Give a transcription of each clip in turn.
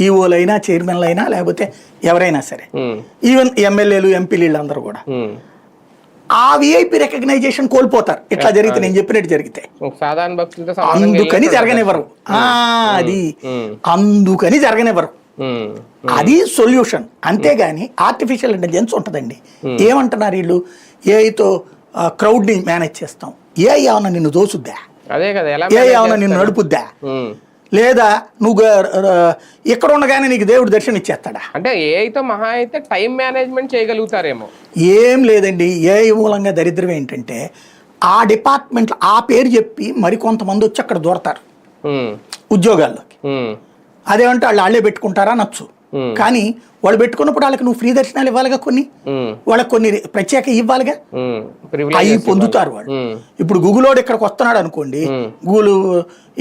ఈఓలైనా చైర్మన్లు అయినా లేకపోతే ఎవరైనా సరే, ఈవెన్ ఎమ్మెల్యేలు ఎంపీలు వీళ్ళందరూ కూడా ఆ విఐపి రికగ్నైజేషన్ కోల్పోతారు ఇట్లా జరిగితే, నేను చెప్పినట్టు జరిగితే. అందుకని జరగనివ్వరు, అది అందుకని జరగనివ్వరు, అది సొల్యూషన్. అంతేగాని ఆర్టిఫిషియల్ ఇంటెలిజెన్స్ ఉంటుందండి. ఏమంటున్నారు వీళ్ళు, ఏఐతో క్రౌడ్ ని మేనేజ్ చేస్తాం. ఏఐ ఏమన్నా నిన్ను దోసుద్దా? ఏఐ ఏమన్నా నిన్ను నడుపుద్దా? లేదా నువ్వు ఇక్కడ ఉండగానే నీకు దేవుడు దర్శనం ఇచ్చేస్తాడా? అంటే ఏఐతో మహా అయితే టైం మేనేజ్మెంట్ చేయగలుగుతారేమో. ఏం లేదండి. ఏఐ మూలంగా దరిద్రం ఏంటంటే ఆ డిపార్ట్మెంట్లో ఆ పేరు చెప్పి మరికొంతమంది వచ్చి అక్కడ దూరతారు ఉద్యోగాల్లోకి. అదేమంటే వాళ్ళే పెట్టుకుంటారా నచ్చు. కానీ వాళ్ళు పెట్టుకున్నప్పుడు వాళ్ళకి నువ్వు ఫ్రీ దర్శనాలు ఇవ్వాలిగా, కొన్ని వాళ్ళకి కొన్ని ప్రత్యేక ఇవ్వాలిగా, అవి పొందుతారు వాళ్ళు. ఇప్పుడు గూగులోడు ఇక్కడికి వస్తున్నాడు అనుకోండి, గూగుల్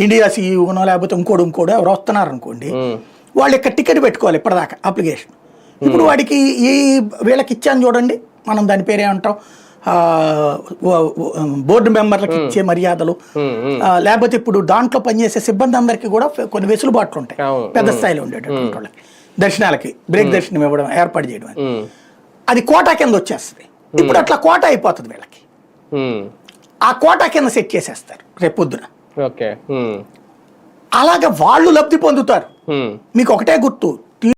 ఇండియా సీఈఓనో లేకపోతే ఇంకోడు ఎవరు వస్తున్నారు అనుకోండి, వాళ్ళు ఇక్కడ టికెట్ పెట్టుకోవాలి ఇప్పటిదాకా అప్లికేషన్. ఇప్పుడు వాడికి ఈ వీళ్ళకి ఇచ్చాను చూడండి, మనం దాని పేరేమంటాం, బోర్డు మెంబర్లకు ఇచ్చే మర్యాదలు, లేకపోతే ఇప్పుడు దాంట్లో పనిచేసే సిబ్బంది అందరికీ కూడా కొన్ని వెసులుబాట్లు ఉంటాయి పెద్ద స్థాయిలో ఉండేటటువంటి వాళ్ళకి. దర్శనాలకి బ్రేక్ దర్శనం ఇవ్వడం, ఏర్పాటు చేయడం, అది కోటా కింద వచ్చేస్తుంది. ఇప్పుడు అట్లా కోటా అయిపోతుంది వీళ్ళకి, ఆ కోటా కింద సెట్ చేసేస్తారు రేపు పొద్దున. అలాగే వాళ్ళు లబ్ధి పొందుతారు. మీకు ఒకటే గుర్తు,